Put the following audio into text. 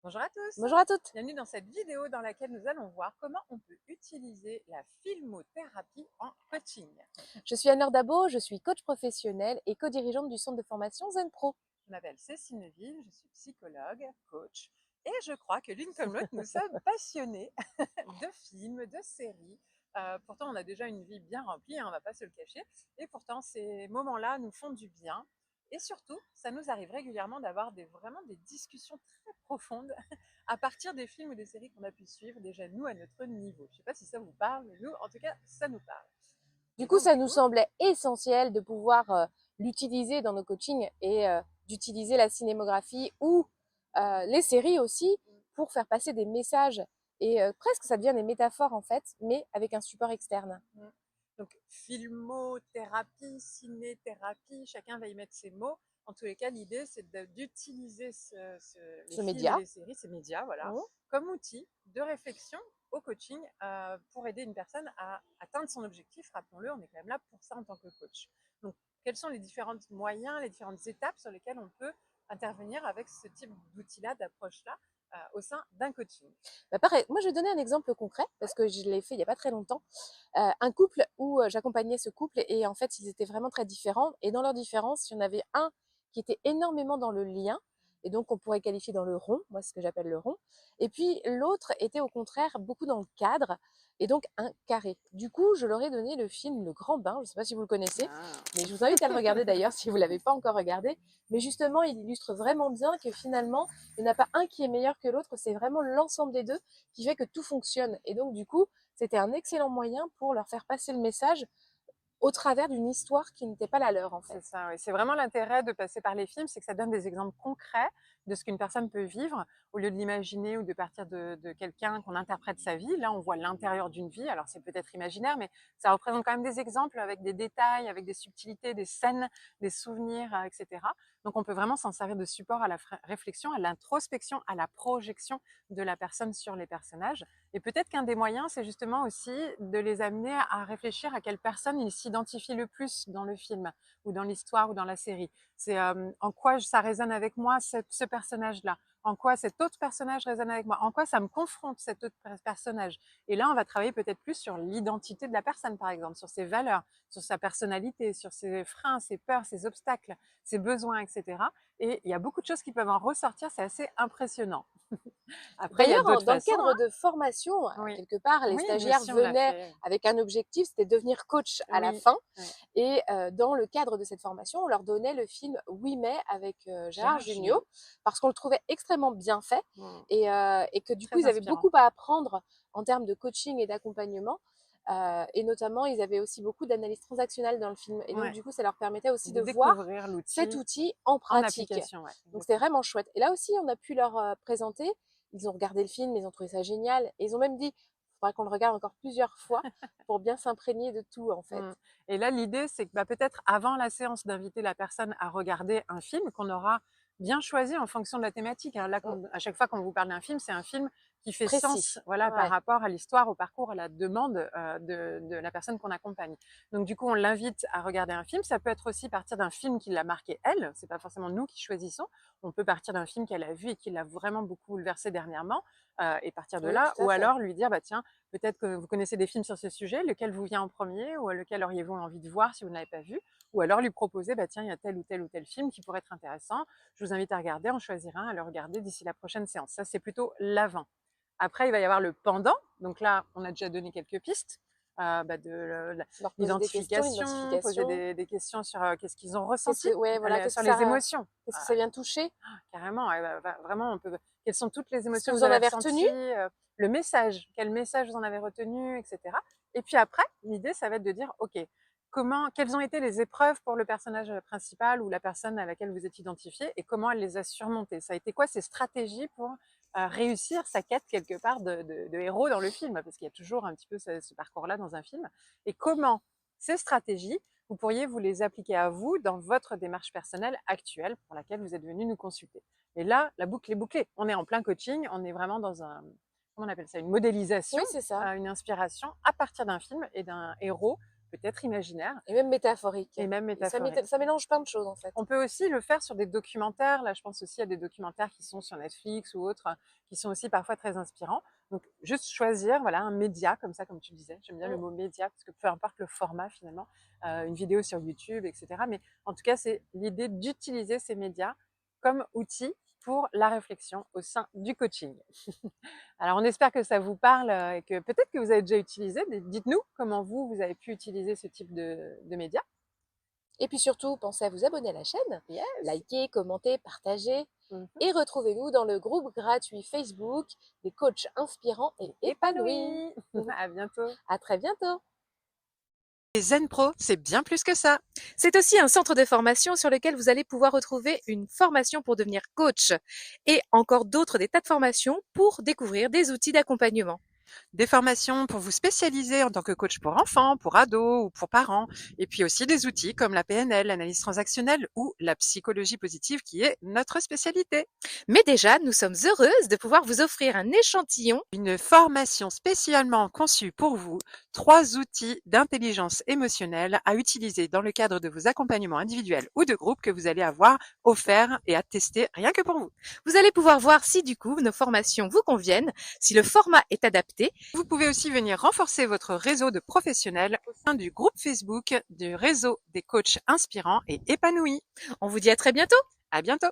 Bonjour à tous, Bonjour à toutes. bienvenue dans cette vidéo dans laquelle nous allons voir comment on peut utiliser la filmothérapie en coaching. Je suis Anne Dabo, je suis coach professionnel et co-dirigeante du centre de formation Zen Pro. Je m'appelle Cécile Neville, je suis psychologue, coach et je crois que l'une comme l'autre, nous sommes passionnés de films, de séries. Pourtant, on a déjà une vie bien remplie, hein, on ne va pas se le cacher. Et pourtant, ces moments-là nous font du bien. Et surtout, ça nous arrive régulièrement d'avoir vraiment des discussions très profondes à partir des films ou des séries qu'on a pu suivre déjà nous à notre niveau. Je ne sais pas si ça vous parle, mais nous, en tout cas, ça nous parle. Du Et coup, donc, ça du nous coup, semblait essentiel de pouvoir l'utiliser dans nos coachings et d'utiliser la cinémographie ou les séries aussi pour faire passer des messages et presque ça devient des métaphores en fait, mais avec un support externe. donc filmothérapie, cinéthérapie, chacun va y mettre ses mots. En tous les cas, l'idée, c'est d'utiliser les Ce films et média. les séries, ces médias, voilà, Mmh. comme outil de réflexion au coaching pour aider une personne à atteindre son objectif. Rappelons-le, on est quand même là pour ça en tant que coach. Donc, quels sont les différents moyens, les différentes étapes sur lesquelles on peut intervenir avec ce type d'outil-là, d'approche-là, au sein d'un coaching? Bah, pareil, moi je vais donner un exemple concret Ouais. parce que je l'ai fait il n'y a pas très longtemps. Un couple où j'accompagnais ce couple et en fait ils étaient vraiment très différents et dans leurs différences, il y en avait un qui était énormément dans le lien et donc on pourrait qualifier dans le rond, moi c'est ce que j'appelle le rond, et puis l'autre était au contraire beaucoup dans le cadre et donc un carré. Du coup, je leur ai donné le film Le Grand Bain, je ne sais pas si vous le connaissez, Ah. mais je vous invite à le regarder d'ailleurs si vous ne l'avez pas encore regardé, mais justement il illustre vraiment bien que finalement il n'y en a pas un qui est meilleur que l'autre, c'est vraiment l'ensemble des deux qui fait que tout fonctionne. Et donc, du coup, c'était un excellent moyen pour leur faire passer le message au travers d'une histoire qui n'était pas la leur, en fait. C'est ça, oui. C'est vraiment l'intérêt de passer par les films, c'est que ça donne des exemples concrets de ce qu'une personne peut vivre, au lieu de l'imaginer ou de partir de quelqu'un qu'on interprète sa vie. Là, on voit l'intérieur d'une vie, alors c'est peut-être imaginaire, mais ça représente quand même des exemples avec des détails, avec des subtilités, des scènes, des souvenirs, etc. Donc on peut vraiment s'en servir de support à la réflexion, à l'introspection, à la projection de la personne sur les personnages. Et peut-être qu'un des moyens, c'est justement aussi de les amener à réfléchir à quelle personne ils s'identifient le plus dans le film ou dans l'histoire ou dans la série. C'est en quoi ça résonne avec moi, ce personnage-là. En quoi cet autre personnage résonne avec moi. En quoi ça me confronte, cet autre personnage. Et là, on va travailler peut-être plus sur l'identité de la personne, par exemple, sur ses valeurs, sur sa personnalité, sur ses freins, ses peurs, ses obstacles, ses besoins, etc. Et il y a beaucoup de choses qui peuvent en ressortir. C'est assez impressionnant. Après, il y a D'ailleurs, d'autres dans le façons, cadre hein. de formation, Oui. quelque part, les Oui, nous stagiaires aussi, on l'a venaient fait. avec un objectif, c'était devenir coach à la Oui. fin. Ouais. Et dans le cadre de cette formation, on leur donnait le film Oui mais avec Gérard Gérard Jugnot, Jugnot. parce qu'on le trouvait extrêmement bien fait et que du coup, Très ils avaient inspirant. beaucoup à apprendre en termes de coaching et d'accompagnement. Et notamment, ils avaient aussi beaucoup d'analyse transactionnelle dans le film. Et donc, Ouais. du coup, ça leur permettait aussi De de voir découvrir cet l'outil outil en en pratique. application, ouais, Donc, c'était exactement. vraiment chouette. Et là aussi, on a pu leur présenter. Ils ont regardé le film, ils ont trouvé ça génial. Et ils ont même dit, il faudra qu'on le regarde encore plusieurs fois pour bien s'imprégner de tout, en fait. Mmh. Et là, l'idée, c'est que bah, peut-être avant la séance, d'inviter la personne à regarder un film qu'on aura bien choisi en fonction de la thématique, hein. Là, Mm. à chaque fois qu'on vous parle d'un film, c'est un film qui fait sens, Précis. voilà, par Ouais. rapport à l'histoire, au parcours, à la demande de la personne qu'on accompagne. Donc, du coup, on l'invite à regarder un film. Ça peut être aussi partir d'un film qui l'a marqué elle. C'est pas forcément nous qui choisissons. On peut partir d'un film qu'elle a vu et qui l'a vraiment beaucoup bouleversé dernièrement et partir de Oui, là. tout à Ou fait. alors lui dire, bah tiens, peut-être que vous connaissez des films sur ce sujet, lequel vous vient en premier ou lequel auriez-vous envie de voir si vous ne l'avez pas vu, ou alors lui proposer, bah tiens, il y a tel ou tel ou tel film qui pourrait être intéressant, je vous invite à regarder, en choisir un, à le regarder d'ici la prochaine séance. Ça, c'est plutôt l'avant. Après, il va y avoir le pendant. Donc là, on a déjà donné quelques pistes. Bah, de Leur poser des questions, l'identification, poser l'identification. des questions sur qu'est-ce qu'ils ont Qu'est-ce ressenti, que, ouais, voilà, sur les émotions. qu'est-ce que ça vient toucher? Carrément, ouais, vraiment, on peut. Quelles sont toutes les Ce que émotions que vous vous en avez avez retenu? ressenties, le message, quel message vous en avez retenu, etc. Et puis après, l'idée, ça va être de dire, ok, quelles ont été les épreuves pour le personnage principal ou la personne à laquelle vous êtes identifié, et comment elle les a surmontées. Ça a été quoi ses stratégies pour réussir sa quête quelque part de héros dans le film, parce qu'il y a toujours un petit peu ce parcours-là dans un film. Et comment ces stratégies vous pourriez vous les appliquer à vous dans votre démarche personnelle actuelle pour laquelle vous êtes venu nous consulter. Et là, la boucle est bouclée. On est en plein coaching, on est vraiment dans comment on appelle ça, une modélisation, Oui, c'est ça. une inspiration à partir d'un film et d'un héros peut-être imaginaire Et même métaphorique. et même métaphorique. Ça mélange plein de choses, en fait. On peut aussi le faire sur des documentaires. Là, je pense aussi à des documentaires qui sont sur Netflix ou autres, qui sont aussi parfois très inspirants. Donc, juste choisir, voilà, un média comme ça, comme tu disais. J'aime bien le mot média parce que peu importe le format finalement, une vidéo sur YouTube, etc. Mais en tout cas, c'est l'idée d'utiliser ces médias comme outil pour la réflexion au sein du coaching. Alors, on espère que ça vous parle et que peut-être que vous avez déjà utilisé. Dites-nous comment vous avez pu utiliser ce type de médias. Et puis surtout, pensez à vous abonner à la chaîne, Yes. liker, commenter, partager. Mhm. Et retrouvez-nous dans le groupe gratuit Facebook des coachs inspirants et épanouis. À bientôt. À très bientôt. Les Zen Pro, c'est bien plus que ça. C'est aussi un centre de formation sur lequel vous allez pouvoir retrouver une formation pour devenir coach et encore d'autres des tas de formations pour découvrir des outils d'accompagnement. Des formations pour vous spécialiser en tant que coach pour enfants, pour ados ou pour parents. Et puis aussi des outils comme la PNL, l'analyse transactionnelle ou la psychologie positive qui est notre spécialité. Mais déjà, nous sommes heureuses de pouvoir vous offrir un échantillon. Une formation spécialement conçue pour vous, 3 outils d'intelligence émotionnelle à utiliser dans le cadre de vos accompagnements individuels ou de groupe que vous allez avoir offerts et à tester rien que pour vous. Vous allez pouvoir voir si du coup nos formations vous conviennent, si le format est adapté. Vous pouvez aussi venir renforcer votre réseau de professionnels au sein du groupe Facebook du réseau des coachs inspirants et épanouis. On vous dit à très bientôt. À bientôt!